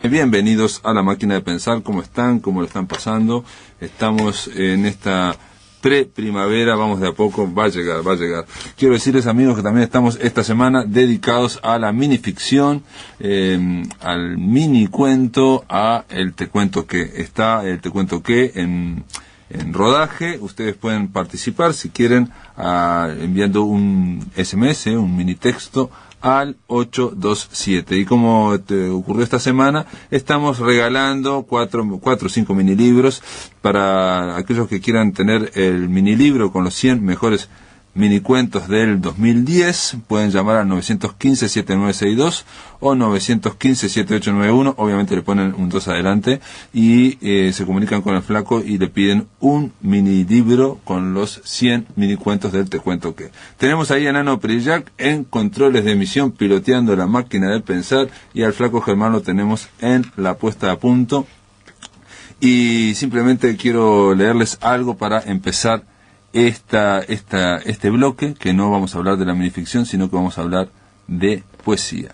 Bienvenidos a La Máquina de Pensar. ¿Cómo están? ¿Cómo lo están pasando? Estamos en esta pre-primavera, vamos de a poco, va a llegar. Quiero decirles, amigos, que también estamos esta semana dedicados a la minificción, al mini cuento, a el Te Cuento Que. Está el Te Cuento Que en rodaje. Ustedes pueden participar si quieren enviando un SMS, un mini texto al 827. Y como te ocurrió esta semana, estamos regalando cuatro o 5 mini libros para aquellos que quieran tener el mini libro con los 100 mejores mini cuentos del 2010. Pueden llamar al 915-7962 o 915-7891. Obviamente le ponen un 2 adelante y se comunican con el flaco y le piden un mini libro con los 100 mini cuentos del Te Cuento Que. Tenemos ahí a Nano Prillac en controles de emisión piloteando la máquina de pensar, y al flaco Germán lo tenemos en la puesta a punto. Y simplemente quiero leerles algo para empezar este bloque, que no vamos a hablar de la minificción, sino que vamos a hablar de poesía.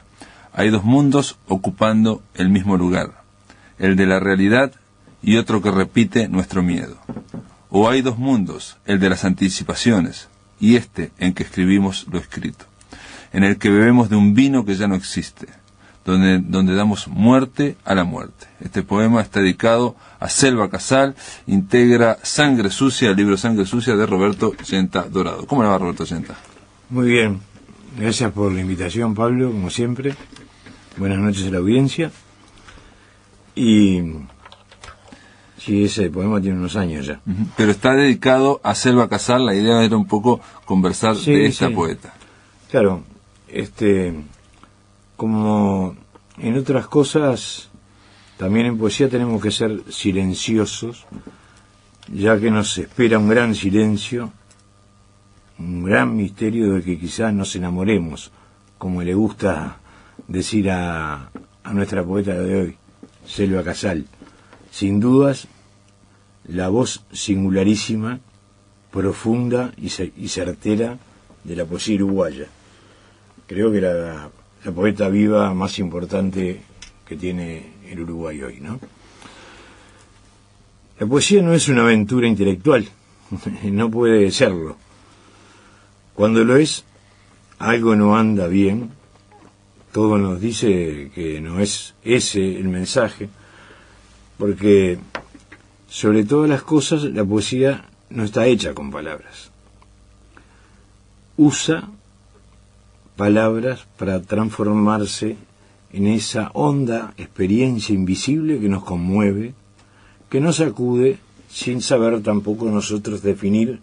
Hay dos mundos ocupando el mismo lugar, el de la realidad y otro que repite nuestro miedo. O hay dos mundos, el de las anticipaciones y este en que escribimos lo escrito, en el que bebemos de un vino que ya no existe, donde damos muerte a la muerte. Este poema está dedicado a Selva Casal, integra Sangre Sucia, el libro Sangre Sucia de Roberto Yenta Dorado. ¿Cómo le va, Roberto Yenta? Muy bien, gracias por la invitación, Pablo, como siempre. Buenas noches a la audiencia. Y sí, ese poema tiene unos años ya. Pero está dedicado a Selva Casal. La idea era un poco conversar de esta poeta. Claro, como en otras cosas, también en poesía tenemos que ser silenciosos, ya que nos espera un gran silencio, un gran misterio del que quizás nos enamoremos, como le gusta decir a nuestra poeta de hoy, Selva Casal. Sin dudas, la voz singularísima, profunda y certera de la poesía uruguaya. Creo que la poeta viva más importante que tiene el Uruguay hoy, ¿no? La poesía no es una aventura intelectual, no puede serlo. Cuando lo es, algo no anda bien. Todo nos dice que no es ese el mensaje, porque sobre todas las cosas la poesía no está hecha con palabras. Usa palabras para transformarse en esa honda experiencia invisible que nos conmueve, que nos sacude, sin saber tampoco nosotros definir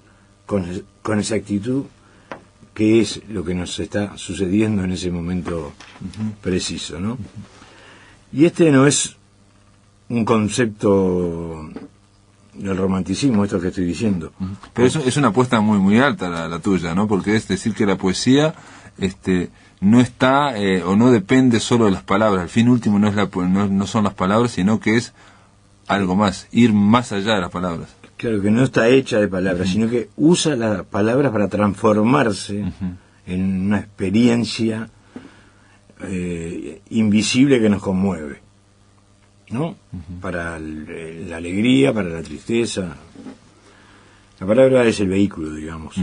con exactitud qué es lo que nos está sucediendo en ese momento preciso, ¿no? Y no es un concepto del romanticismo, esto que estoy diciendo. Pero eso es una apuesta muy muy alta la tuya, ¿no? Porque es decir que la poesía no está o no depende solo de las palabras. El fin último no son las palabras, sino que es algo más, ir más allá de las palabras. Claro, que no está hecha de palabras, sino que usa las palabras para transformarse en una experiencia invisible que nos conmueve, ¿no? Para la alegría, para la tristeza. La palabra es el vehículo, digamos.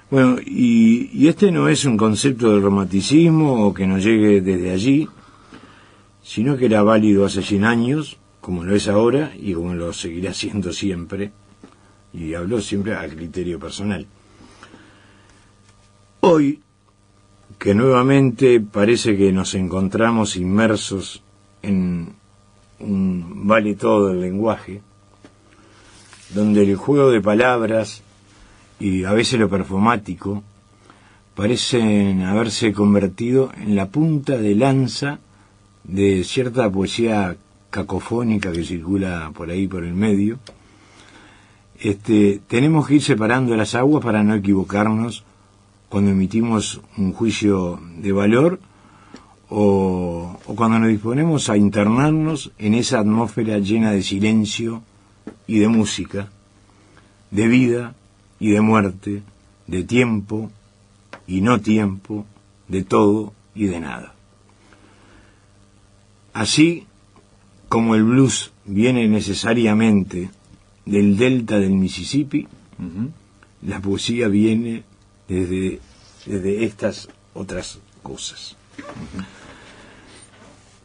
Bueno, y no es un concepto del romanticismo o que nos llegue desde allí, sino que era válido hace 100 años, como lo es ahora y como lo seguirá siendo siempre, y hablo siempre a criterio personal. Hoy, que nuevamente parece que nos encontramos inmersos en un vale todo del lenguaje, donde el juego de palabras y a veces lo performático parecen haberse convertido en la punta de lanza de cierta poesía cacofónica que circula por ahí por el medio. Tenemos que ir separando las aguas para no equivocarnos cuando emitimos un juicio de valor o cuando nos disponemos a internarnos en esa atmósfera llena de silencio y de música, de vida y de muerte, de tiempo y no tiempo, de todo y de nada. Así como el blues viene necesariamente del delta del Mississippi, la poesía viene desde estas otras cosas.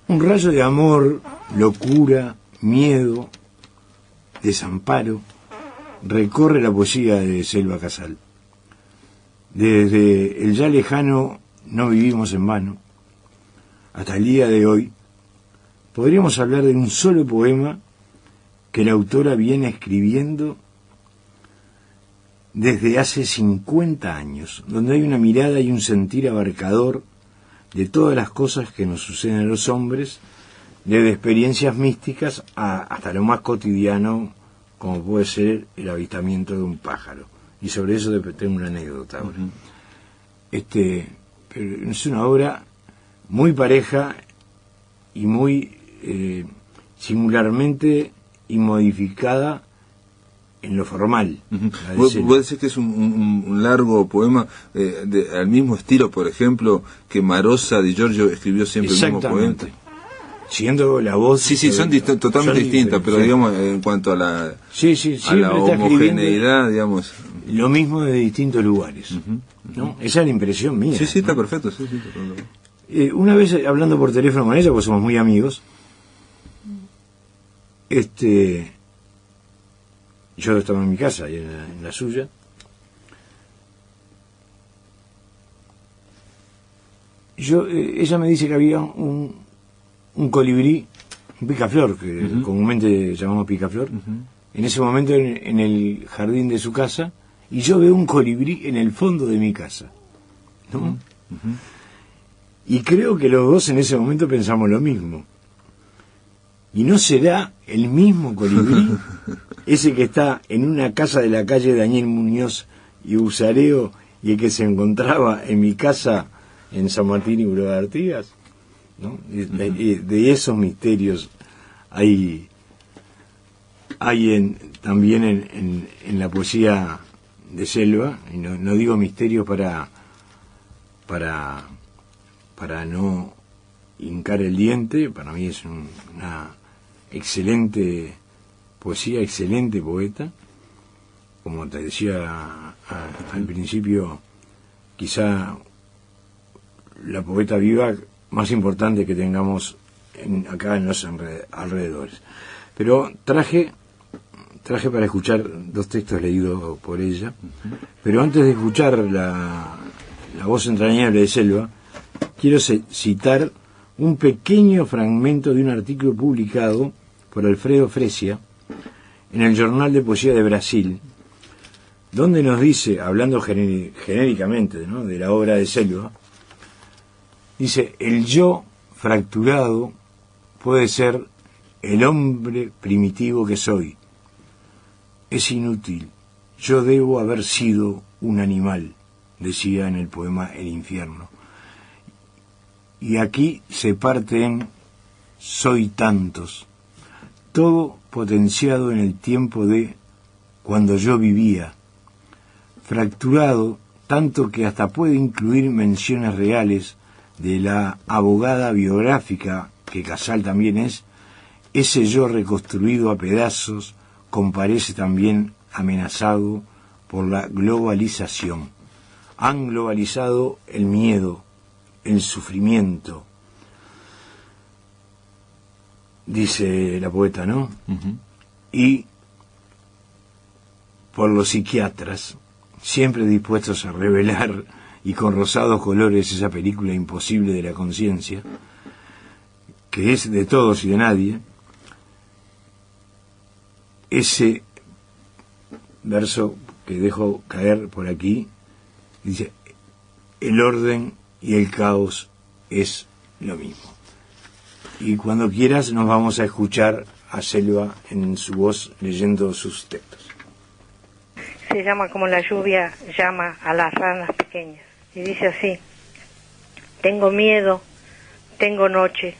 Un rayo de amor, locura, miedo, desamparo, recorre la poesía de Selva Casal. Desde el ya lejano No vivimos en vano hasta el día de hoy, podríamos hablar de un solo poema que la autora viene escribiendo desde hace 50 años, donde hay una mirada y un sentir abarcador de todas las cosas que nos suceden a los hombres, desde experiencias místicas hasta lo más cotidiano, como puede ser el avistamiento de un pájaro. Y sobre eso tengo una anécdota ahora. Pero es una obra muy pareja y muy singularmente inmodificada en lo formal. ¿Vos decís que es un largo poema al mismo estilo, por ejemplo, que Marosa Di Giorgio escribió siempre el mismo poema? Siendo la voz... Sí, son totalmente distintas, pero digamos, en cuanto a la, a la homogeneidad, digamos... Lo mismo de distintos lugares, ¿no? Esa es la impresión mía. Sí, ¿no? Está perfecto, sí. Una vez hablando por teléfono con ella, porque somos muy amigos, yo estaba en mi casa y en la suya, ella me dice que había un colibrí, un picaflor, que comúnmente llamamos picaflor, en ese momento en el jardín de su casa, y yo veo un colibrí en el fondo de mi casa, ¿no? Y creo que los dos en ese momento pensamos lo mismo. ¿Y no será el mismo colibrí ese que está en una casa de la calle Daniel Muñoz y Usareo y el que se encontraba en mi casa en San Martín y Boulevard Artigas? ¿No? De esos misterios hay también en la poesía de Selva, y no digo misterios para no hincar el diente. Para mí es una excelente poesía, excelente poeta. Como te decía al principio, quizá la poeta viva más importante que tengamos acá en los alrededores. Pero traje para escuchar dos textos leídos por ella, pero antes de escuchar la voz entrañable de Selva, quiero citar un pequeño fragmento de un artículo publicado por Alfredo Fresia en el Jornal de Poesía de Brasil, donde nos dice, hablando genéricamente, ¿no?, de la obra de Selva, dice: el yo fracturado puede ser el hombre primitivo que soy. Es inútil, yo debo haber sido un animal, decía en el poema El infierno. Y aquí se parte en soy tantos, todo potenciado en el tiempo de cuando yo vivía, fracturado tanto que hasta puede incluir menciones reales de la abogada biográfica, que Casal también es. Ese yo reconstruido a pedazos comparece también amenazado por la globalización. Han globalizado el miedo, el sufrimiento, dice la poeta, ¿no? Y por los psiquiatras, siempre dispuestos a revelar y con rosados colores esa película imposible de la conciencia, que es de todos y de nadie. Ese verso que dejo caer por aquí dice: el orden y el caos es lo mismo. Y cuando quieras nos vamos a escuchar a Selva en su voz leyendo sus textos. Se llama Como la lluvia llama a las ranas pequeñas, y dice así: tengo miedo, tengo noche,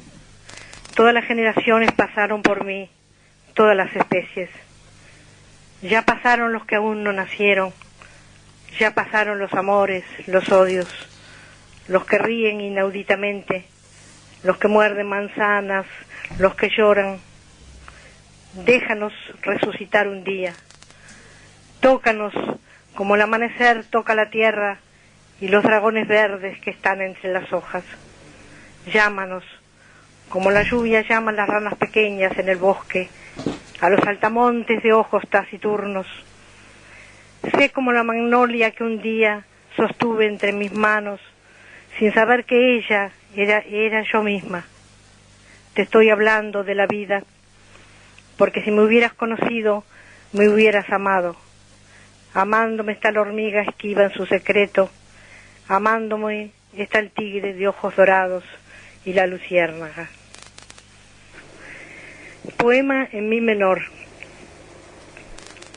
todas las generaciones pasaron por mí, todas las especies. Ya pasaron los que aún no nacieron, ya pasaron los amores, los odios, los que ríen inauditamente, los que muerden manzanas, los que lloran, déjanos resucitar un día. Tócanos como el amanecer toca la tierra y los dragones verdes que están entre las hojas. Llámanos como la lluvia llama a las ranas pequeñas en el bosque, a los altamontes de ojos taciturnos. Sé como la magnolia que un día sostuve entre mis manos, sin saber que ella era yo misma. Te estoy hablando de la vida, porque si me hubieras conocido, me hubieras amado. Amándome está la hormiga esquiva en su secreto, amándome está el tigre de ojos dorados y la luciérnaga. Poema en mi menor.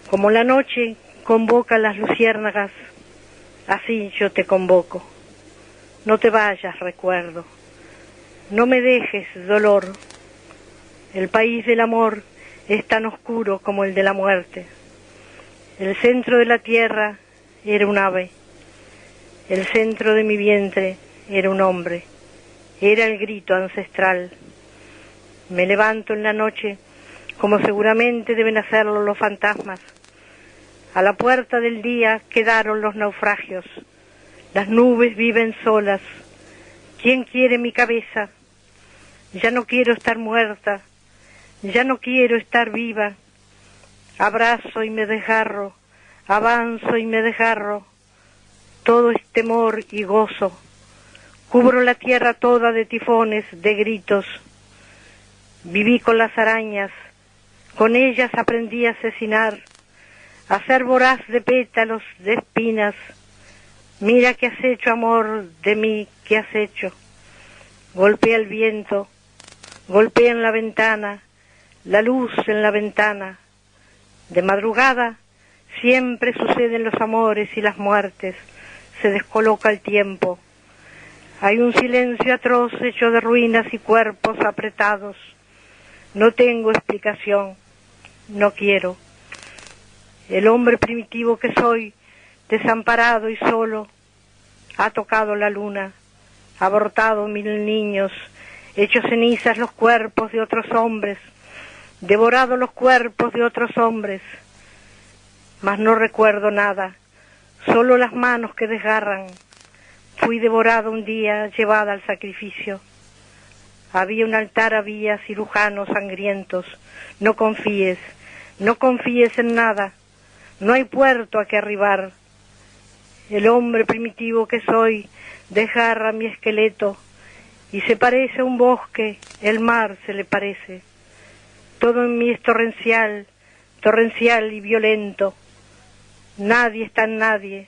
Como la noche convoca las luciérnagas, así yo te convoco. No te vayas, recuerdo. No me dejes, dolor. El país del amor es tan oscuro como el de la muerte. El centro de la tierra era un ave. El centro de mi vientre era un hombre. Era el grito ancestral. Me levanto en la noche, como seguramente deben hacerlo los fantasmas. A la puerta del día quedaron los naufragios. Las nubes viven solas. ¿Quién quiere mi cabeza? Ya no quiero estar muerta. Ya no quiero estar viva. Abrazo y me desgarro. Avanzo y me desgarro. Todo es temor y gozo. Cubro la tierra toda de tifones, de gritos. Viví con las arañas. Con ellas aprendí a asesinar. A ser voraz de pétalos, de espinas. Mira qué has hecho, amor, de mí, qué has hecho. Golpea el viento, golpea en la ventana, la luz en la ventana. De madrugada siempre suceden los amores y las muertes, se descoloca el tiempo. Hay un silencio atroz hecho de ruinas y cuerpos apretados. No tengo explicación, no quiero. El hombre primitivo que soy, desamparado y solo, ha tocado la luna, ha abortado 1000 niños, hecho cenizas los cuerpos de otros hombres, devorado los cuerpos de otros hombres, mas no recuerdo nada, solo las manos que desgarran. Fui devorada un día, llevada al sacrificio. Había un altar, había cirujanos sangrientos. No confíes en nada. No hay puerto a que arribar. El hombre primitivo que soy desgarra mi esqueleto y se parece a un bosque, el mar se le parece. Todo en mí es torrencial y violento. Nadie está en nadie.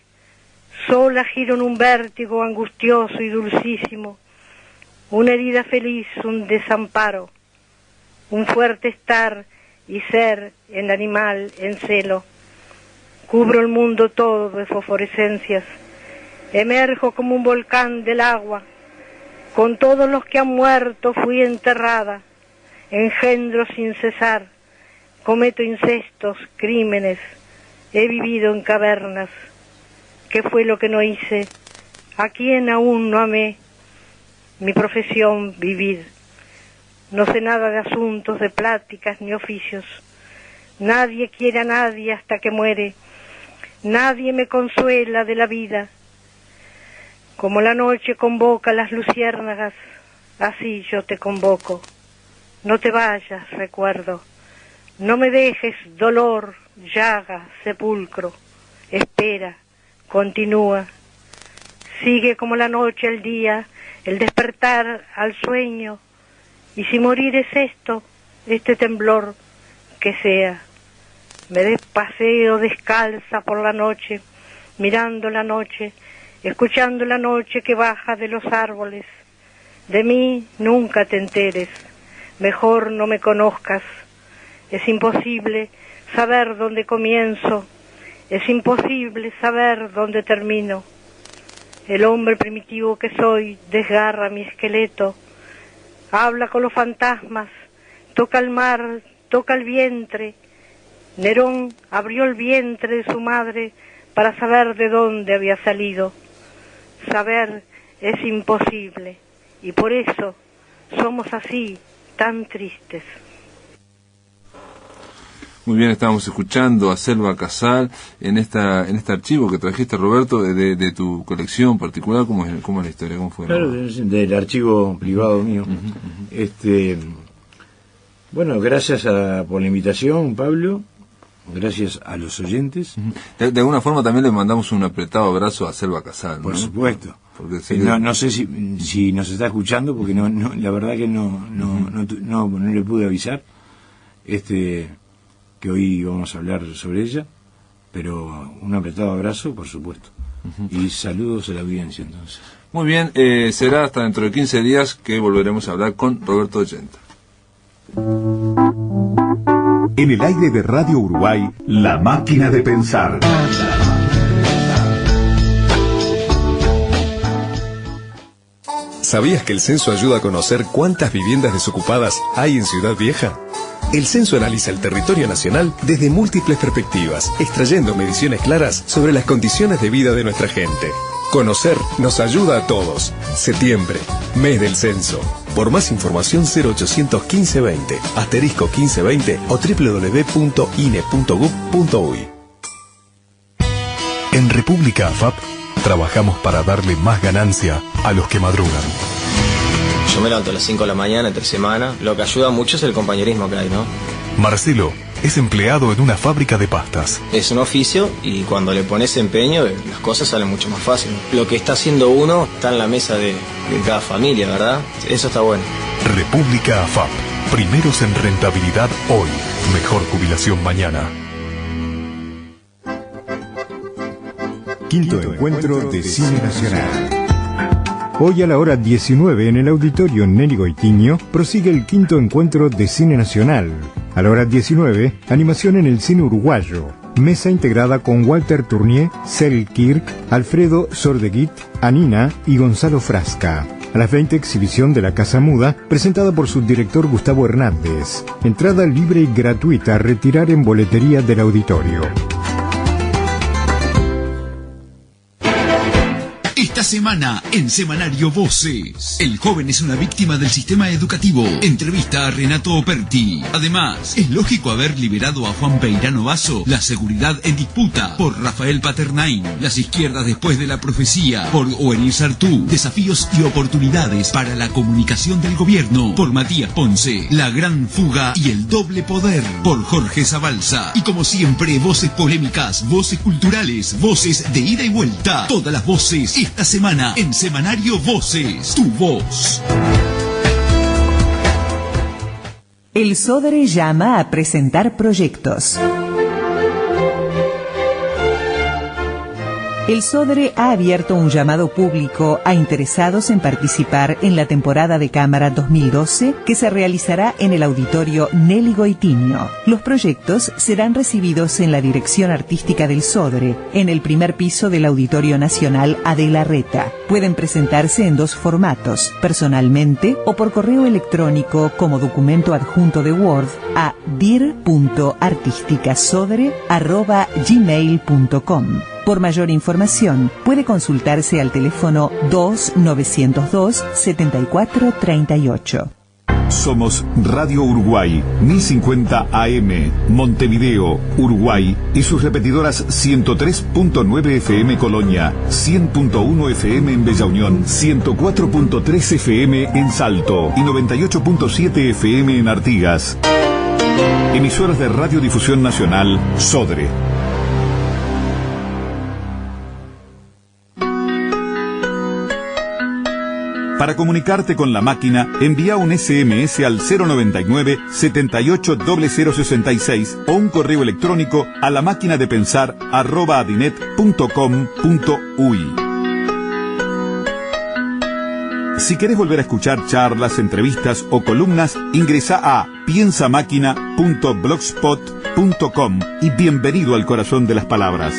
Sola giro en un vértigo angustioso y dulcísimo. Una herida feliz, un desamparo. Un fuerte estar y ser en animal, en celo. Cubro el mundo todo de fosforescencias. Emerjo como un volcán del agua. Con todos los que han muerto fui enterrada. Engendro sin cesar. Cometo incestos, crímenes. He vivido en cavernas. ¿Qué fue lo que no hice? ¿A quién aún no amé? Mi profesión, vivir. No sé nada de asuntos, de pláticas ni oficios. Nadie quiere a nadie hasta que muere. Nadie me consuela de la vida. Como la noche convoca las luciérnagas, así yo te convoco. No te vayas, recuerdo. No me dejes, dolor, llaga, sepulcro. Espera, continúa. Sigue como la noche al día, el despertar al sueño. Y si morir es esto, este temblor, que sea. Me despaseo descalza por la noche, mirando la noche, escuchando la noche que baja de los árboles. De mí nunca te enteres, mejor no me conozcas. Es imposible saber dónde comienzo, es imposible saber dónde termino. El hombre primitivo que soy desgarra mi esqueleto, habla con los fantasmas, toca el mar, toca el vientre. Nerón abrió el vientre de su madre para saber de dónde había salido. Saber es imposible y por eso somos así tan tristes. Muy bien, estábamos escuchando a Selva Casal en este archivo que trajiste, Roberto, de tu colección particular. ¿Cómo es la historia? ¿Cómo fue? Claro, del archivo privado mío. Bueno, gracias por la invitación, Pablo. Gracias a los oyentes. De alguna forma también le mandamos un apretado abrazo a Selva Casal, ¿no? Por supuesto. Porque no sé si nos está escuchando, porque no la verdad que no le pude avisar que hoy vamos a hablar sobre ella, pero un apretado abrazo, por supuesto. Y saludos a la audiencia, entonces. Muy bien, será hasta dentro de 15 días que volveremos a hablar con Roberto Ollenta. En el aire de Radio Uruguay, La Máquina de Pensar. ¿Sabías que el censo ayuda a conocer cuántas viviendas desocupadas hay en Ciudad Vieja? El censo analiza el territorio nacional desde múltiples perspectivas, extrayendo mediciones claras sobre las condiciones de vida de nuestra gente. Conocer nos ayuda a todos. Septiembre, mes del censo. Por más información 0800 1520, asterisco 1520 o www.ine.gov.uy. En República AFAP trabajamos para darle más ganancia a los que madrugan. Yo me levanto a las 5 de la mañana, entre semana. Lo que ayuda mucho es el compañerismo que hay, ¿no? Marcelo es empleado en una fábrica de pastas. Es un oficio y cuando le pones empeño, las cosas salen mucho más fácil. Lo que está haciendo uno está en la mesa de cada familia, ¿verdad? Eso está bueno. República AFAP. Primeros en rentabilidad hoy. Mejor jubilación mañana. Quinto encuentro de Cine Nacional. Hoy a la hora 19 en el auditorio Nelly Goitiño prosigue el quinto encuentro de Cine Nacional. A la hora 19, animación en el cine uruguayo. Mesa integrada con Walter Tournier, Cel Kirk, Alfredo Sordeguit, Anina y Gonzalo Frasca. A las 20, exhibición de La Casa Muda, presentada por su director Gustavo Hernández. Entrada libre y gratuita a retirar en boletería del auditorio. Esta semana, en Semanario Voces, el joven es una víctima del sistema educativo. Entrevista a Renato Operti. Además, ¿es lógico haber liberado a Juan Peirano Basso? La seguridad en disputa, por Rafael Paternain. Las izquierdas después de la profecía, por Oenir Sartú. Desafíos y oportunidades para la comunicación del gobierno, por Matías Ponce. La gran fuga y el doble poder, por Jorge Zabalza. Y como siempre, voces polémicas, voces culturales, voces de ida y vuelta. Todas las voces esta semana en Semanario Voces, tu voz. El SODRE llama a presentar proyectos. El SODRE ha abierto un llamado público a interesados en participar en la temporada de Cámara 2012 que se realizará en el auditorio Nelly Goitiño. Los proyectos serán recibidos en la dirección artística del SODRE, en el primer piso del Auditorio Nacional Adela Reta. Pueden presentarse en dos formatos, personalmente o por correo electrónico como documento adjunto de Word a dir.artisticasodre@gmail.com. Por mayor información, puede consultarse al teléfono 2902-7438. Somos Radio Uruguay, 1050 AM, Montevideo, Uruguay, y sus repetidoras 103.9 FM Colonia, 100.1 FM en Bella Unión, 104.3 FM en Salto y 98.7 FM en Artigas. Emisoras de Radiodifusión Nacional, SODRE. Para comunicarte con la máquina, envía un SMS al 099 780066 o un correo electrónico a lamaquinadepensar@adinet.com.uy. Si querés volver a escuchar charlas, entrevistas o columnas, ingresa a piensamáquina.blogspot.com y bienvenido al corazón de las palabras.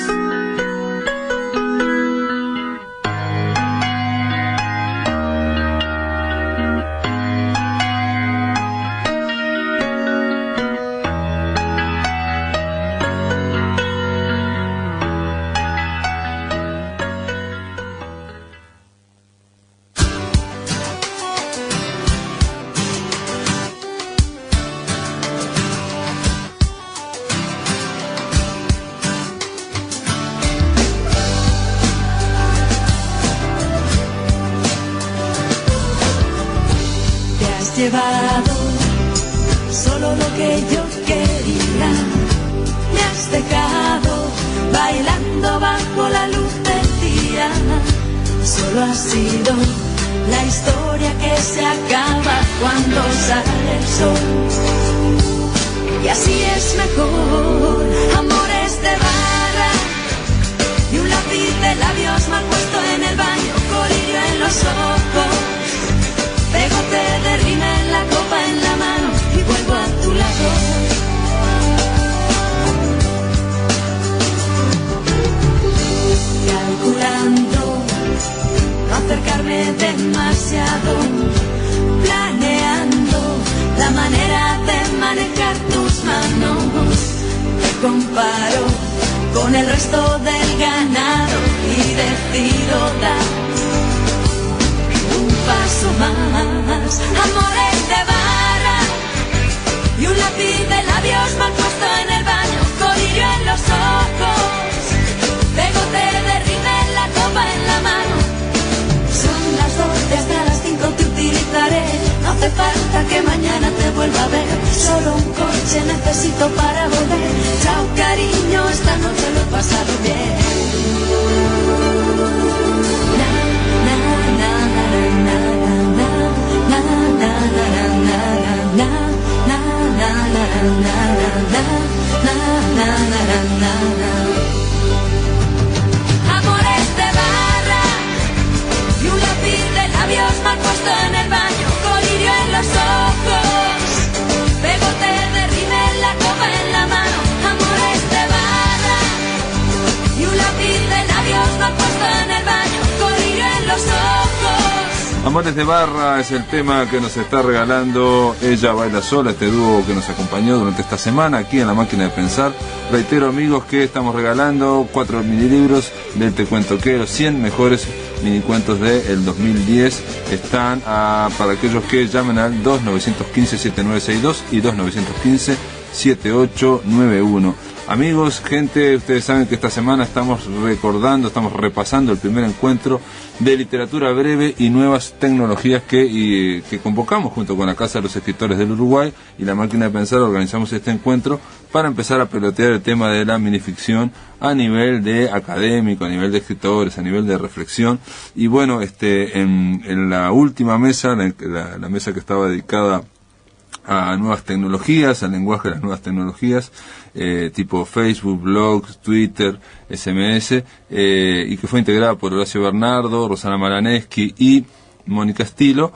llevado solo lo que yo quería. Me has dejado bailando bajo la luz del día. Solo ha sido la historia que se acaba cuando sale el sol. Y así es mejor, amores de barra y un lápiz de labios mal puesto en el baño, colirio en los ojos, pegote de rima en la copa en la mano y vuelvo a tu lado. Calculando no acercarme demasiado, planeando la manera de manejar tus manos. Te comparo con el resto del ganado y decido dar un paso más. Amores de barra y un lápiz de labios mal puesto en el baño, colirio en los ojos, pegote de rima en la copa en la mano. Son las 12 hasta las 5 te utilizaré. No hace falta que mañana te vuelva a ver. Solo un coche necesito para volver. Chao cariño, esta noche lo he pasado bien. Na, na, na, na, na, na, na, na, na, na, amores de barra y un lápiz de labios mal puesto en el baño, colirio en los ojos, pegote de rima en la copa en la mano. Amores de barra y un lápiz de labios mal puesto en el baño, colirio en los ojos. Amores de barra es el tema que nos está regalando Ella Baila Sola, este dúo que nos acompañó durante esta semana aquí en La Máquina de Pensar. Reitero, amigos, que estamos regalando 4 minilibros del Te Cuento Que, los 100 mejores minicuentos del 2010. Están para aquellos que llamen al 2915-7962 y 2915-7891. Amigos, gente, ustedes saben que esta semana estamos repasando el primer encuentro de literatura breve y nuevas tecnologías que convocamos junto con la Casa de los Escritores del Uruguay y La Máquina de Pensar. Organizamos este encuentro para empezar a pelotear el tema de la minificción a nivel de académico, a nivel de escritores, a nivel de reflexión. Y bueno, en la última mesa, la mesa que estaba dedicada a nuevas tecnologías, al lenguaje de las nuevas tecnologías, tipo Facebook, blogs, Twitter, SMS, y que fue integrada por Horacio Bernardo, Rosana Malaneschi y Mónica Estilo.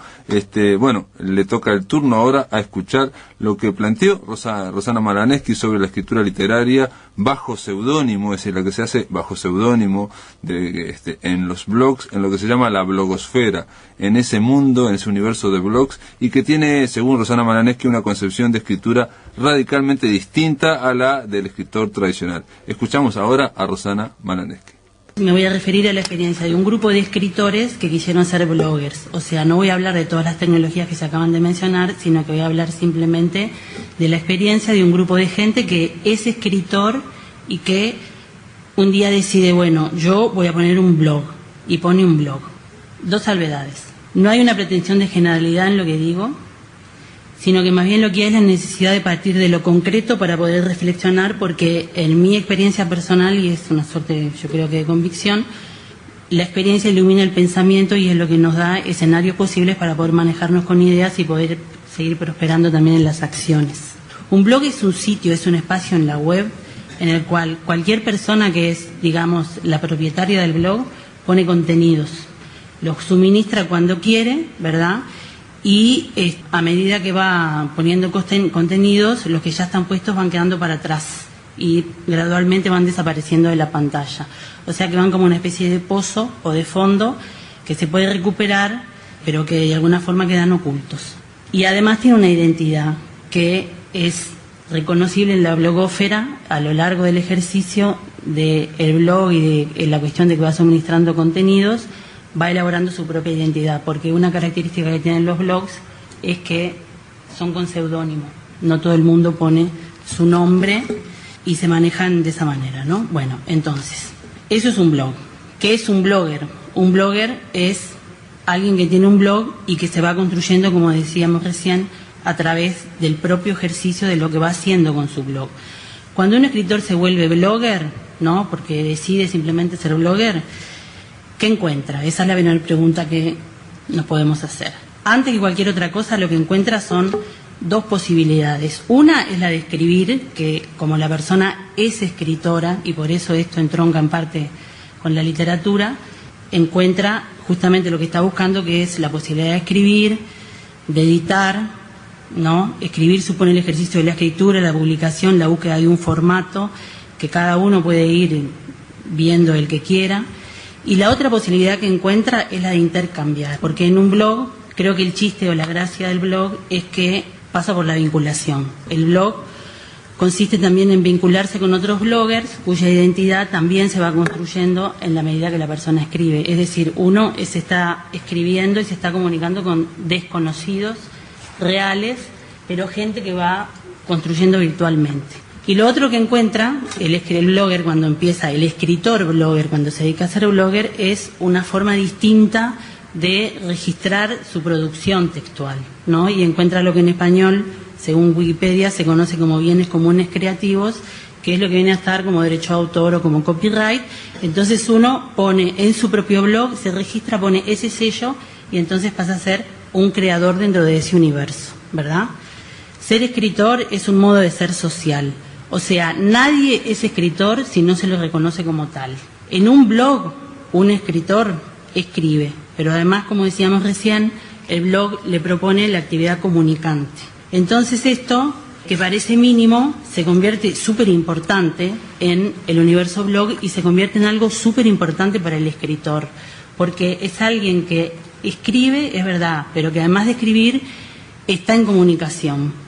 Bueno, le toca el turno ahora a escuchar lo que planteó Rosana Malaneschi sobre la escritura literaria bajo seudónimo, es decir, la que se hace bajo seudónimo en los blogs, en lo que se llama la blogosfera, en ese mundo, en ese universo de blogs, y que tiene, según Rosana Malaneschi, una concepción de escritura radicalmente distinta a la del escritor tradicional. Escuchamos ahora a Rosana Malaneschi. Me voy a referir a la experiencia de un grupo de escritores que quisieron ser bloggers. O sea, no voy a hablar de todas las tecnologías que se acaban de mencionar, sino que voy a hablar simplemente de la experiencia de un grupo de gente que es escritor y que un día decide, bueno, yo voy a poner un blog, y pone un blog. 2 salvedades. No hay una pretensión de generalidad en lo que digo, sino que más bien lo que hay es la necesidad de partir de lo concreto para poder reflexionar, porque en mi experiencia personal, y es una suerte, yo creo que de convicción, la experiencia ilumina el pensamiento y es lo que nos da escenarios posibles para poder manejarnos con ideas y poder seguir prosperando también en las acciones. Un blog es un sitio, es un espacio en la web en el cual cualquier persona que es, digamos, la propietaria del blog pone contenidos, los suministra cuando quiere, ¿verdad?, y a medida que va poniendo contenidos, los que ya están puestos van quedando para atrás y gradualmente van desapareciendo de la pantalla. O sea que van como una especie de pozo o de fondo que se puede recuperar, pero que de alguna forma quedan ocultos. Y además tiene una identidad que es reconocible en la blogósfera a lo largo del ejercicio del blog y de la cuestión de que va suministrando contenidos, va elaborando su propia identidad, porque una característica que tienen los blogs es que son con seudónimo. No todo el mundo pone su nombre y se manejan de esa manera, ¿no? Bueno, entonces, eso es un blog. ¿Qué es un blogger? Un blogger es alguien que tiene un blog y que se va construyendo, como decíamos recién, a través del propio ejercicio de lo que va haciendo con su blog. Cuando un escritor se vuelve blogger, ¿no? Porque decide simplemente ser blogger, ¿qué encuentra? Esa es la primera pregunta que nos podemos hacer. Antes que cualquier otra cosa, lo que encuentra son dos posibilidades. Una es la de escribir, que como la persona es escritora, y por eso esto entronca en parte con la literatura, encuentra justamente lo que está buscando, que es la posibilidad de escribir, de editar, ¿no? Escribir supone el ejercicio de la escritura, la publicación, la búsqueda de un formato que cada uno puede ir viendo el que quiera. Y la otra posibilidad que encuentra es la de intercambiar, porque en un blog, creo que el chiste o la gracia del blog es que pasa por la vinculación. El blog consiste también en vincularse con otros bloggers cuya identidad también se va construyendo en la medida que la persona escribe. Es decir, uno se está escribiendo y se está comunicando con desconocidos reales, pero gente que va construyendo virtualmente. Y lo otro que encuentra el blogger cuando empieza, el escritor blogger cuando se dedica a ser blogger, es una forma distinta de registrar su producción textual, ¿no? Y encuentra lo que en español, según Wikipedia, se conoce como bienes comunes creativos, que es lo que viene a estar como derecho de autor o como copyright. Entonces uno pone en su propio blog, se registra, pone ese sello y entonces pasa a ser un creador dentro de ese universo, ¿verdad? Ser escritor es un modo de ser social. O sea, nadie es escritor si no se lo reconoce como tal. En un blog, un escritor escribe, pero además, como decíamos recién, el blog le propone la actividad comunicante. Entonces esto, que parece mínimo, se convierte súper importante en el universo blog y se convierte en algo súper importante para el escritor, porque es alguien que escribe, es verdad, pero que además de escribir está en comunicación.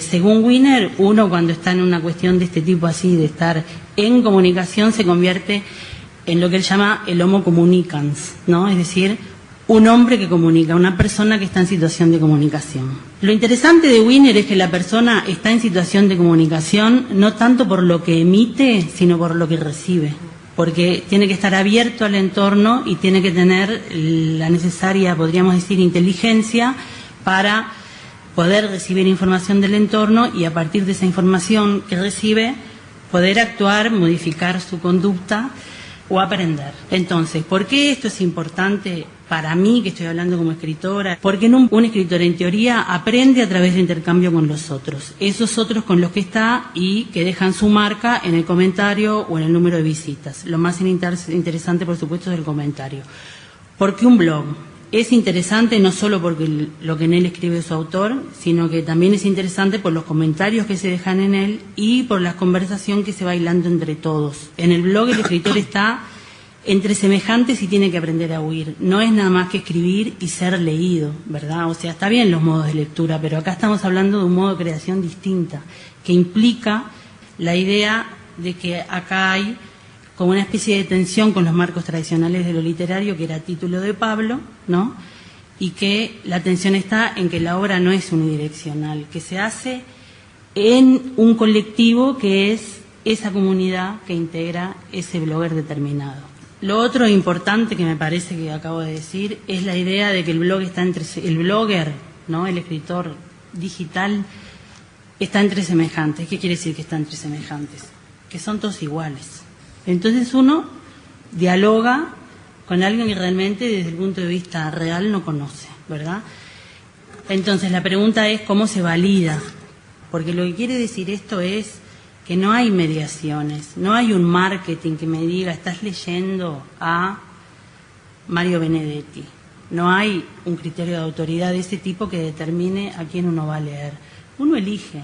Según Wiener, uno cuando está en una cuestión de este tipo así, de estar en comunicación, se convierte en lo que él llama el homo communicans, ¿no? Es decir, un hombre que comunica, una persona que está en situación de comunicación. Lo interesante de Wiener es que la persona está en situación de comunicación no tanto por lo que emite, sino por lo que recibe. Porque tiene que estar abierto al entorno y tiene que tener la necesaria, podríamos decir, inteligencia para poder recibir información del entorno y a partir de esa información que recibe poder actuar, modificar su conducta o aprender. Entonces, ¿por qué esto es importante para mí, que estoy hablando como escritora? Porque un escritor en teoría aprende a través de intercambio con los otros, esos otros con los que está y que dejan su marca en el comentario o en el número de visitas. Lo más interesante, por supuesto, es el comentario. Porque un blog es interesante no solo porque lo que en él escribe su autor, sino que también es interesante por los comentarios que se dejan en él y por la conversación que se va hilando entre todos. En el blog el escritor está entre semejantes y tiene que aprender a huir. No es nada más que escribir y ser leído, ¿verdad? O sea, está bien los modos de lectura, pero acá estamos hablando de un modo de creación distinta, que implica la idea de que acá hay como una especie de tensión con los marcos tradicionales de lo literario, que era título de Pablo, ¿no? Y que la tensión está en que la obra no es unidireccional, que se hace en un colectivo que es esa comunidad que integra ese blogger determinado. Lo otro importante que me parece que acabo de decir es la idea de que el blog está entre el blogger, ¿no? El escritor digital está entre semejantes. ¿Qué quiere decir que está entre semejantes? Que son todos iguales. Entonces uno dialoga con alguien que realmente desde el punto de vista real no conoce, ¿verdad? Entonces la pregunta es cómo se valida, porque lo que quiere decir esto es que no hay mediaciones, no hay un marketing que me diga estás leyendo a Mario Benedetti, no hay un criterio de autoridad de ese tipo que determine a quién uno va a leer. Uno elige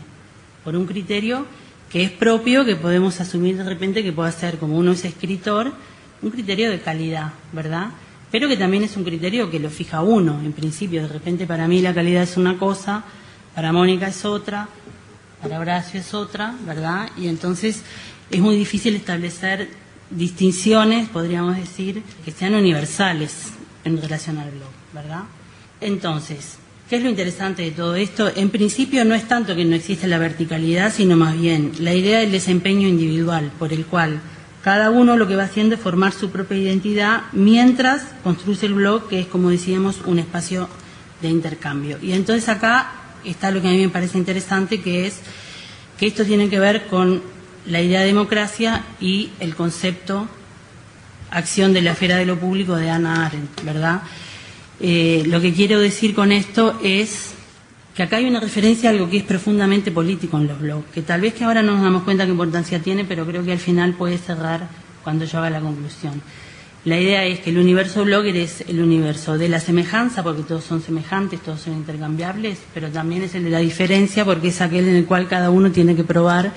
por un criterio que es propio, que podemos asumir de repente que pueda ser, como uno es escritor, un criterio de calidad, ¿verdad? Pero que también es un criterio que lo fija uno, en principio. De repente para mí la calidad es una cosa, para Mónica es otra, para Horacio es otra, ¿verdad? Y entonces es muy difícil establecer distinciones, podríamos decir, que sean universales en relación al blog, ¿verdad? Entonces, ¿qué es lo interesante de todo esto? En principio no es tanto que no existe la verticalidad, sino más bien la idea del desempeño individual, por el cual Cada uno lo que va haciendo es formar su propia identidad mientras construye el blog, que es, como decíamos, un espacio de intercambio. Y entonces acá está lo que a mí me parece interesante, que es que esto tiene que ver con la idea de democracia y el concepto acción de la esfera de lo público de Hannah Arendt, ¿verdad? Lo que quiero decir con esto es que acá hay una referencia a algo que es profundamente político en los blogs, que tal vez que ahora no nos damos cuenta qué importancia tiene, pero creo que al final puede cerrar cuando yo haga la conclusión. La idea es que el universo blogger es el universo de la semejanza, porque todos son semejantes, todos son intercambiables, pero también es el de la diferencia, porque es aquel en el cual cada uno tiene que probar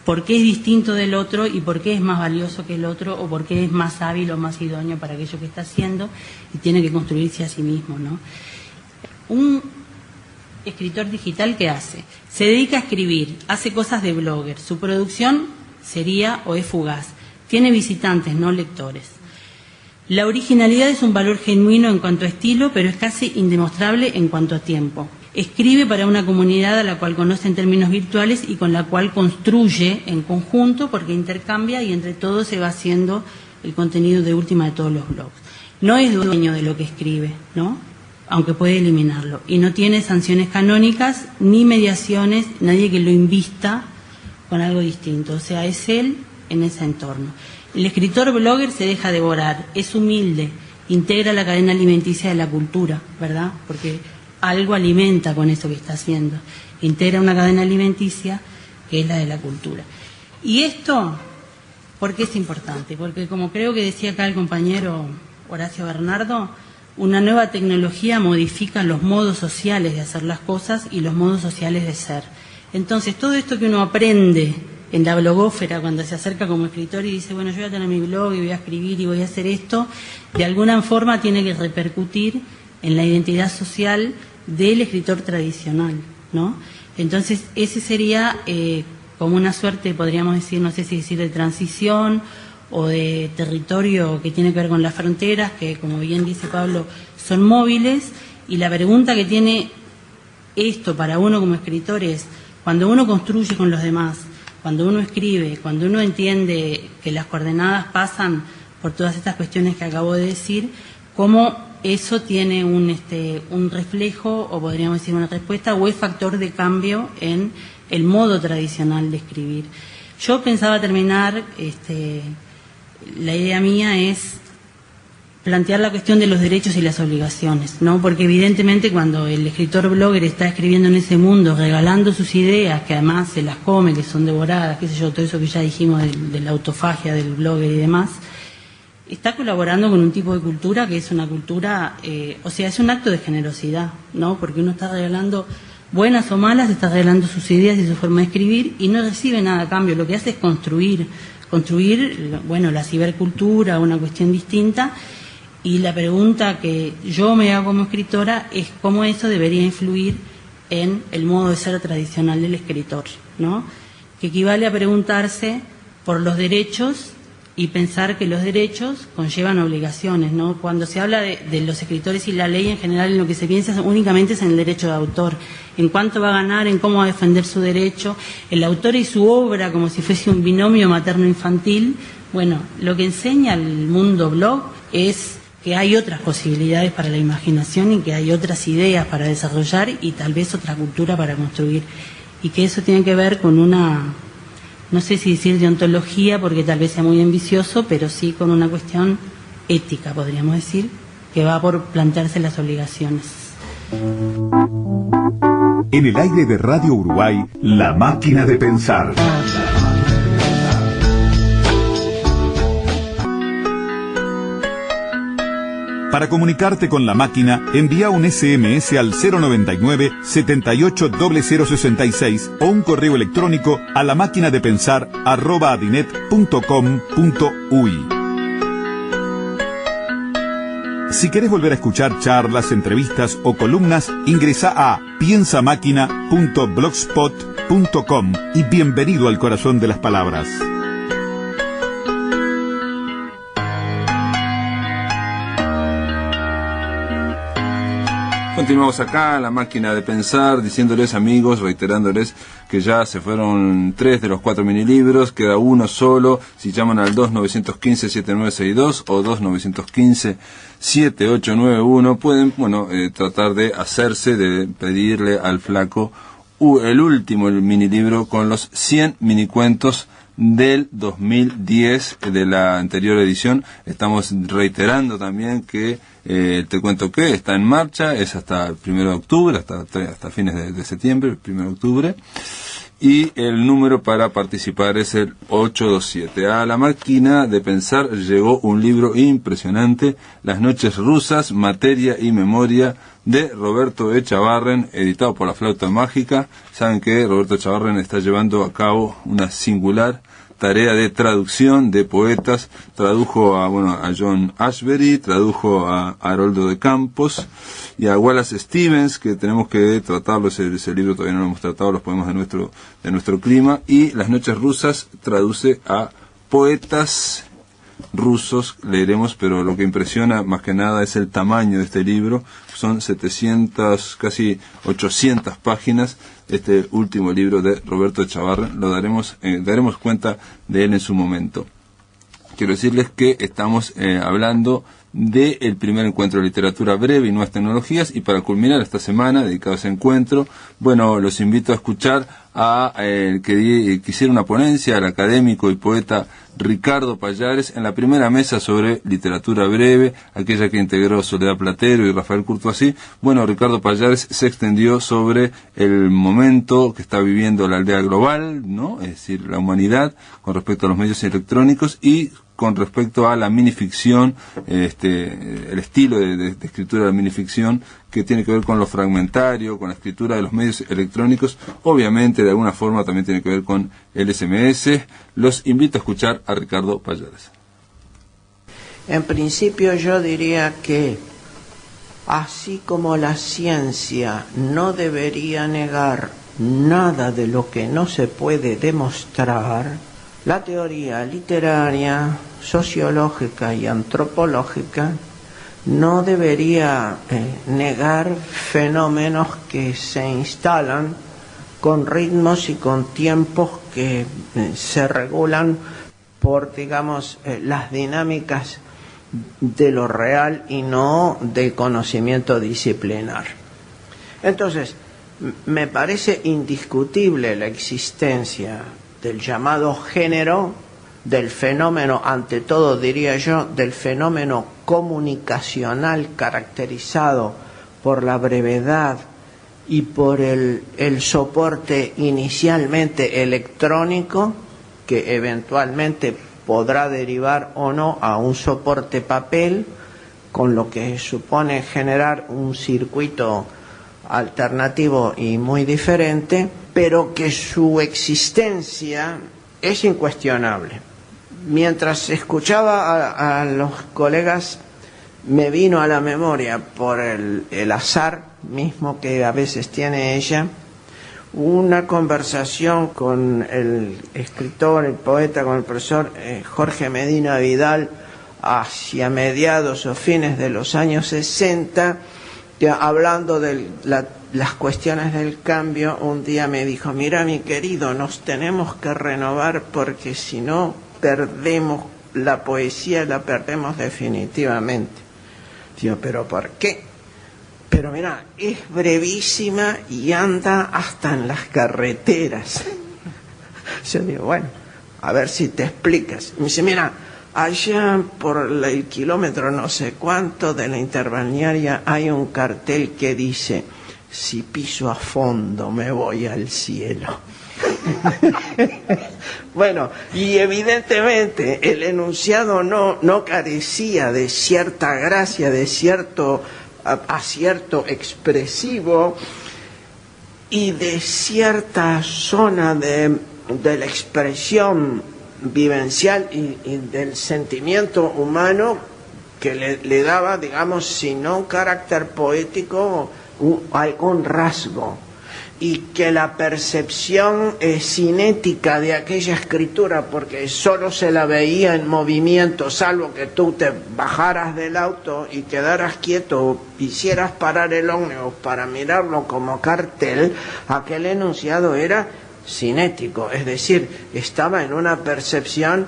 por qué es distinto del otro y por qué es más valioso que el otro, o por qué es más hábil o más idóneo para aquello que está haciendo, y tiene que construirse a sí mismo, ¿no? Un escritor digital, ¿qué hace? Se dedica a escribir, hace cosas de blogger, su producción sería o es fugaz, tiene visitantes, no lectores. La originalidad es un valor genuino en cuanto a estilo, pero es casi indemostrable en cuanto a tiempo. Escribe para una comunidad a la cual conoce en términos virtuales y con la cual construye en conjunto, porque intercambia y entre todos se va haciendo el contenido de última de todos los blogs. No es dueño de lo que escribe, ¿no? Aunque puede eliminarlo. Y no tiene sanciones canónicas ni mediaciones, nadie que lo invista con algo distinto. O sea, es él en ese entorno. El escritor blogger se deja devorar, es humilde, integra la cadena alimenticia de la cultura, ¿verdad? Porque algo alimenta con eso que está haciendo. Integra una cadena alimenticia que es la de la cultura. Y esto, ¿por qué es importante? Porque, como creo que decía acá el compañero Horacio Bernardo, una nueva tecnología modifica los modos sociales de hacer las cosas y los modos sociales de ser. Entonces, todo esto que uno aprende en la blogósfera cuando se acerca como escritor y dice, bueno, yo voy a tener mi blog y voy a escribir y voy a hacer esto, de alguna forma tiene que repercutir en la identidad social del escritor tradicional, ¿no? Entonces, ese sería como una suerte, podríamos decir, no sé si decir de transición o de territorio que tiene que ver con las fronteras, que, como bien dice Pablo, son móviles, y la pregunta que tiene esto para uno como escritor es, cuando uno construye con los demás, cuando uno escribe, cuando uno entiende que las coordenadas pasan por todas estas cuestiones que acabo de decir, cómo eso tiene un reflejo, o podríamos decir una respuesta, o es factor de cambio en el modo tradicional de escribir. Yo pensaba terminar, la idea mía es plantear la cuestión de los derechos y las obligaciones, ¿no? Porque evidentemente cuando el escritor blogger está escribiendo en ese mundo, regalando sus ideas, que además se las come, que son devoradas, qué sé yo, todo eso que ya dijimos de la autofagia del blogger y demás, está colaborando con un tipo de cultura que es una cultura, o sea, es un acto de generosidad, ¿no? Porque uno está regalando, buenas o malas, está regalando sus ideas y su forma de escribir y no recibe nada a cambio. Lo que hace es construir, bueno, la cibercultura, una cuestión distinta. Y la pregunta que yo me hago como escritora es cómo eso debería influir en el modo de ser tradicional del escritor, ¿no? Que equivale a preguntarse por los derechos y pensar que los derechos conllevan obligaciones, ¿no? Cuando se habla de los escritores y la ley en general, en lo que se piensa únicamente es en el derecho de autor, en cuánto va a ganar, en cómo va a defender su derecho, el autor y su obra como si fuese un binomio materno-infantil. Bueno, lo que enseña el mundo blog es que hay otras posibilidades para la imaginación y que hay otras ideas para desarrollar y tal vez otra cultura para construir. Y que eso tiene que ver con una, no sé si decir de ontología, porque tal vez sea muy ambicioso, pero sí con una cuestión ética, podríamos decir, que va por plantearse las obligaciones. En el aire de Radio Uruguay, La Máquina de Pensar. Para comunicarte con La Máquina, envía un SMS al 099-780066 o un correo electrónico a lamaquinadepensar@adinet.com.uy. Si querés volver a escuchar charlas, entrevistas o columnas, ingresa a piensamáquina.blogspot.com y bienvenido al corazón de las palabras. Continuamos acá en la máquina de pensar, diciéndoles, amigos, reiterándoles que ya se fueron 3 de los 4 minilibros, queda uno solo. Si llaman al 2915-7962 o 2915-7891, pueden, tratar de de pedirle al flaco el último minilibro con los 100 minicuentos del 2010 de la anterior edición. Estamos reiterando también que Te cuento que está en marcha, es hasta el 1 de octubre, hasta fines de septiembre, el 1 de octubre, y el número para participar es el 827. A la máquina de pensar llegó un libro impresionante, Las noches rusas, materia y memoria, de Roberto Echavarren, editado por La Flauta Mágica. Saben que Roberto Echavarren está llevando a cabo una singular tarea de traducción de poetas. Tradujo a John Ashbery, tradujo a Haroldo de Campos y a Wallace Stevens, que tenemos que tratarlo, ese libro todavía no lo hemos tratado, los poemas de nuestro clima. Y Las noches rusas traduce a poetas rusos, leeremos, pero lo que impresiona más que nada es el tamaño de este libro. Son 700, casi 800 páginas, este último libro de Roberto Echavarren. Lo daremos cuenta de él en su momento. Quiero decirles que estamos hablando del primer encuentro de literatura breve y nuevas tecnologías, y para culminar esta semana dedicado a ese encuentro, los invito a escuchar a el que hiciera una ponencia, al académico y poeta Ricardo Pallares, en la primera mesa sobre literatura breve, aquella que integró Soledad Platero y Rafael Courtoisí. Ricardo Pallares se extendió sobre el momento que está viviendo la aldea global, ¿no? Es decir, la humanidad, con respecto a los medios electrónicos y con respecto a la minificción, el estilo de escritura de la minificción, que tiene que ver con lo fragmentario, con la escritura de los medios electrónicos. Obviamente, de alguna forma, también tiene que ver con el SMS. Los invito a escuchar a Ricardo Pallares. En principio, yo diría que, así como la ciencia no debería negar nada de lo que no se puede demostrar, la teoría literaria, sociológica y antropológica no debería negar fenómenos que se instalan con ritmos y con tiempos que se regulan por, las dinámicas de lo real y no del conocimiento disciplinar. Entonces, me parece indiscutible la existencia del llamado género, del fenómeno, ante todo diría yo, del fenómeno comunicacional caracterizado por la brevedad y por el soporte inicialmente electrónico, que eventualmente podrá derivar o no a un soporte papel, con lo que supone generar un circuito alternativo y muy diferente, pero que su existencia es incuestionable. Mientras escuchaba a los colegas, me vino a la memoria, por el azar mismo que a veces tiene ella, una conversación con el escritor, el poeta, con el profesor Jorge Medina Vidal, hacia mediados o fines de los años 60, hablando de las cuestiones del cambio. Un día me dijo: mira, mi querido, nos tenemos que renovar, porque si no perdemos la poesía, la perdemos definitivamente. Digo, ¿pero por qué? Pero mira, es brevísima y anda hasta en las carreteras. Yo digo, bueno, a ver si te explicas. Me dice, mira, allá por el kilómetro no sé cuánto de la interbalnearia hay un cartel que dice: si piso a fondo me voy al cielo. Bueno, y evidentemente el enunciado no carecía de cierta gracia, de cierto acierto expresivo y de cierta zona de la expresión vivencial y del sentimiento humano, que le daba, si no un carácter poético, algún rasgo. y que la percepción cinética de aquella escritura, porque solo se la veía en movimiento, salvo que tú te bajaras del auto y quedaras quieto o hicieras parar el ómnibus para mirarlo como cartel, aquel enunciado era cinético, es decir, estaba en una percepción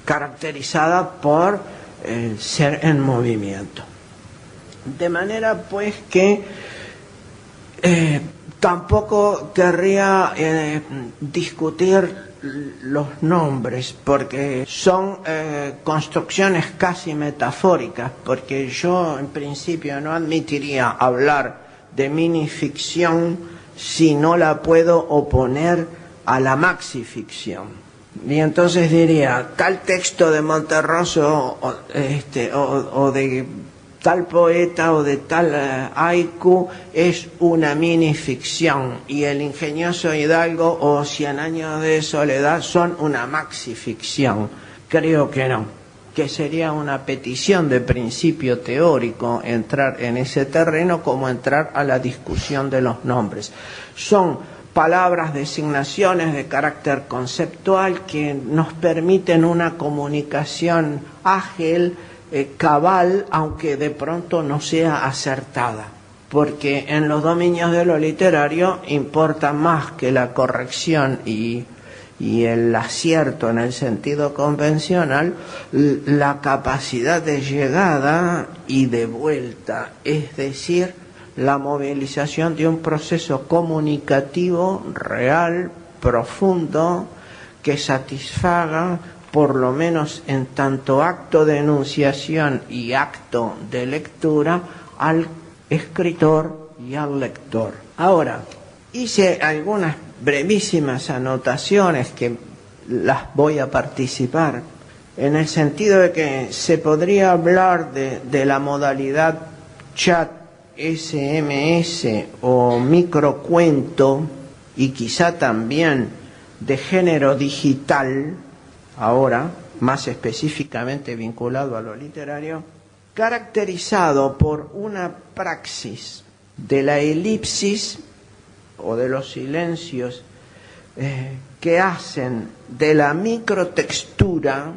caracterizada por ser en movimiento. De manera pues que tampoco querría discutir los nombres, porque son construcciones casi metafóricas, porque yo en principio no admitiría hablar de minificción si no la puedo oponer a la maxificción. Y entonces diría, tal texto de Monterroso o de tal poeta o de tal haiku es una minificción, y el ingenioso Hidalgo o 100 años de soledad son una maxificción. Creo que no, que sería una petición de principio teórico entrar en ese terreno, como entrar a la discusión de los nombres. Son palabras, designaciones de carácter conceptual que nos permiten una comunicación ágil, cabal, aunque de pronto no sea acertada, porque en los dominios de lo literario importa más que la corrección y el acierto en el sentido convencional, la capacidad de llegada y de vuelta, es decir, la movilización de un proceso comunicativo real, profundo, que satisfaga, por lo menos en tanto acto de enunciación y acto de lectura, al escritor y al lector. Ahora, hice algunas brevísimas anotaciones que las voy a participar, en el sentido de que se podría hablar de la modalidad chat, SMS o microcuento, y quizá también de género digital, ahora más específicamente vinculado a lo literario, caracterizado por una praxis de la elipsis o de los silencios que hacen de la microtextura,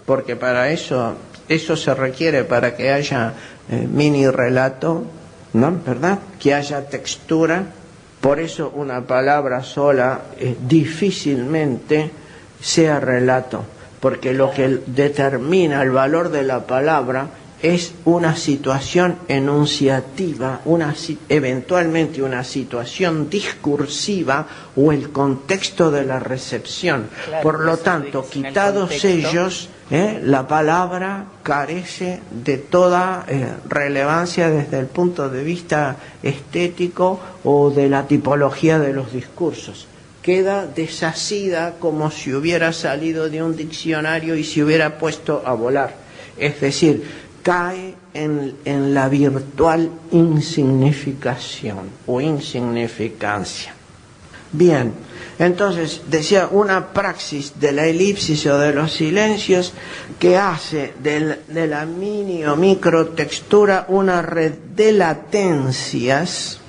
porque para eso se requiere para que haya mini relato, ¿no? ¿Verdad? Que haya textura. Por eso una palabra sola difícilmente sea relato, porque lo que determina el valor de la palabra es una situación enunciativa, eventualmente una situación discursiva o el contexto de la recepción. Claro, por lo tanto, quitados ellos, la palabra carece de toda relevancia desde el punto de vista estético o de la tipología de los discursos. Queda deshacida como si hubiera salido de un diccionario y se hubiera puesto a volar. Es decir, cae en la virtual insignificación o insignificancia. Bien, entonces decía, una praxis de la elipsis o de los silencios que hace de la mini o microtextura una red de latencias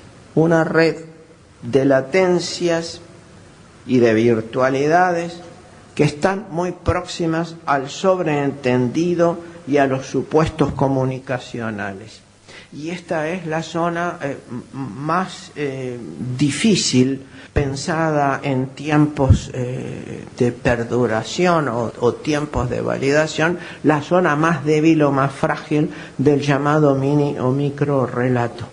y de virtualidades que están muy próximas al sobreentendido y a los supuestos comunicacionales. Y esta es la zona más difícil, pensada en tiempos de perduración o tiempos de validación, la zona más débil o más frágil del llamado mini o micro relato,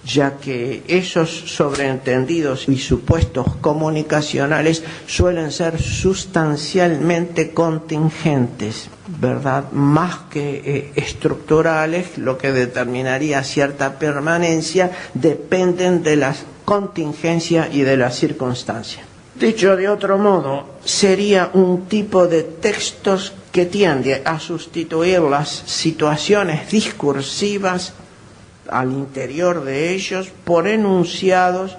ya que esos sobreentendidos y supuestos comunicacionales suelen ser sustancialmente contingentes, ¿verdad? Más que estructurales, lo que determinaría cierta permanencia, dependen de la contingencia y de la circunstancia. Dicho de otro modo, sería un tipo de textos que tiende a sustituir las situaciones discursivas al interior de ellos por enunciados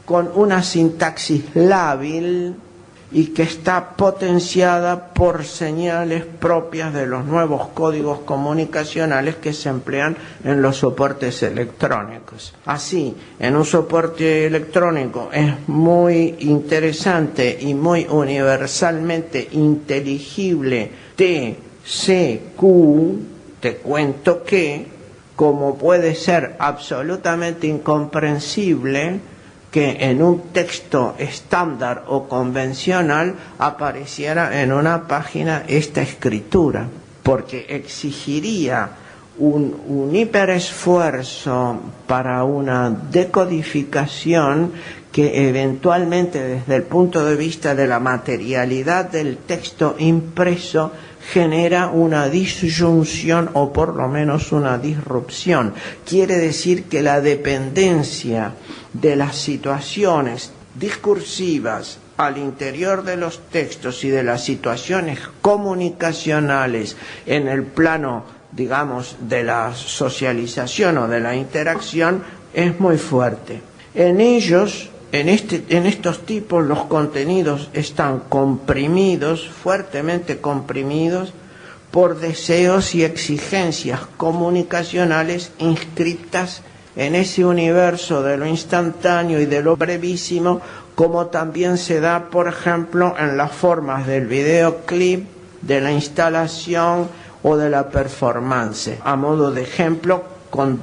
con una sintaxis lábil y que está potenciada por señales propias de los nuevos códigos comunicacionales que se emplean en los soportes electrónicos. Así, en un soporte electrónico es muy interesante y muy universalmente inteligible TCQ, te cuento que, como puede ser absolutamente incomprensible que en un texto estándar o convencional apareciera en una página esta escritura, porque exigiría un hiperesfuerzo para una decodificación que eventualmente, desde el punto de vista de la materialidad del texto impreso, genera una disyunción o por lo menos una disrupción. Quiere decir que la dependencia de las situaciones discursivas al interior de los textos y de las situaciones comunicacionales en el plano, digamos, de la socialización o de la interacción es muy fuerte. En ellos, en estos tipos, los contenidos están comprimidos, fuertemente comprimidos, por deseos y exigencias comunicacionales inscritas en ese universo de lo instantáneo y de lo brevísimo, como también se da, por ejemplo, en las formas del videoclip, de la instalación o de la performance, a modo de ejemplo, con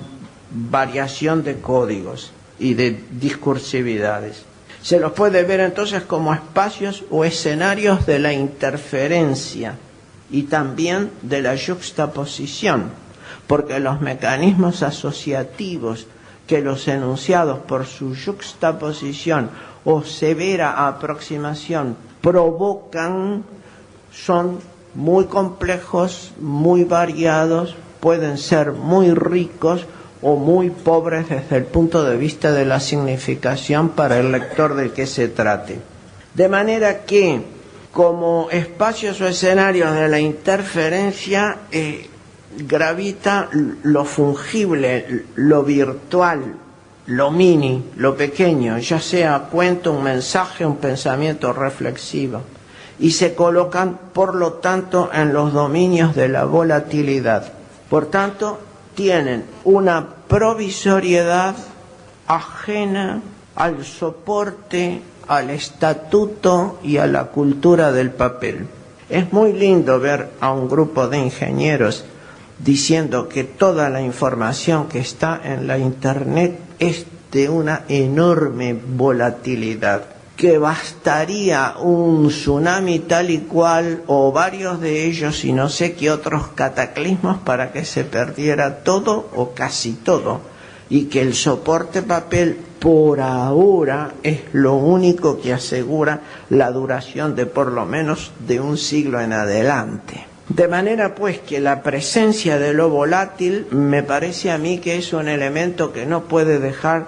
variación de códigos y de discursividades. Se los puede ver entonces como espacios o escenarios de la interferencia y también de la yuxtaposición, porque los mecanismos asociativos que los enunciados por su yuxtaposición o severa aproximación provocan son muy complejos, muy variados, pueden ser muy ricos o muy pobres desde el punto de vista de la significación para el lector del que se trate. De manera que, como espacios o escenarios de la interferencia, gravita lo fungible, lo virtual, lo mini, lo pequeño, ya sea cuento, un mensaje, un pensamiento reflexivo, y se colocan, por lo tanto, en los dominios de la volatilidad. Por tanto, tienen una provisoriedad ajena al soporte, al estatuto y a la cultura del papel. Es muy lindo ver a un grupo de ingenieros diciendo que toda la información que está en la Internet es de una enorme volatilidad, que bastaría un tsunami tal y cual o varios de ellos y no sé qué otros cataclismos para que se perdiera todo o casi todo, y que el soporte papel por ahora es lo único que asegura la duración de por lo menos de un siglo en adelante. De manera pues que la presencia de lo volátil me parece a mí que es un elemento que no puede dejar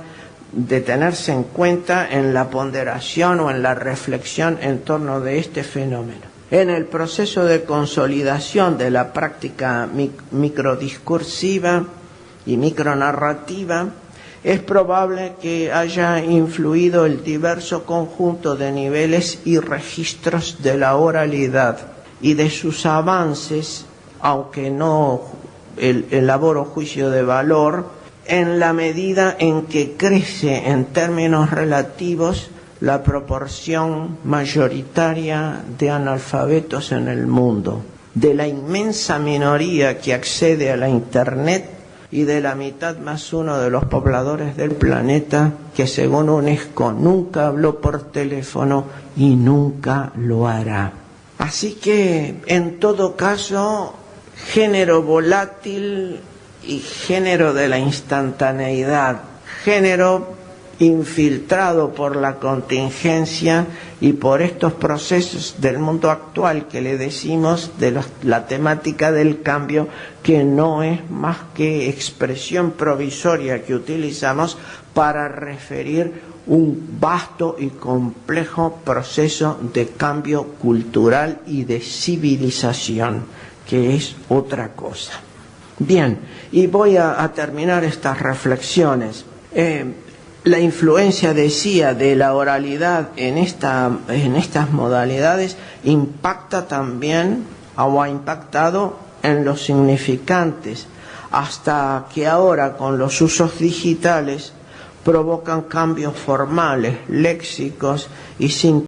de tenerse en cuenta en la ponderación o en la reflexión en torno de este fenómeno. En el proceso de consolidación de la práctica microdiscursiva y micronarrativa, es probable que haya influido el diverso conjunto de niveles y registros de la oralidad y de sus avances, aunque no elaboro juicio de valor, en la medida en que crece en términos relativos la proporción mayoritaria de analfabetos en el mundo, de la inmensa minoría que accede a la Internet y de la mitad más uno de los pobladores del planeta que, según UNESCO, nunca habló por teléfono y nunca lo hará. Así que, en todo caso, género volátil y género de la instantaneidad, género infiltrado por la contingencia y por estos procesos del mundo actual que le decimos de la temática del cambio, que no es más que expresión provisoria que utilizamos para referir un vasto y complejo proceso de cambio cultural y de civilización, que es otra cosa. Bien, y voy a terminar estas reflexiones. la influencia, decía, de la oralidad en estas modalidades impacta también, o ha impactado en los significantes, hasta que ahora con los usos digitales provocan cambios formales, léxicos y sin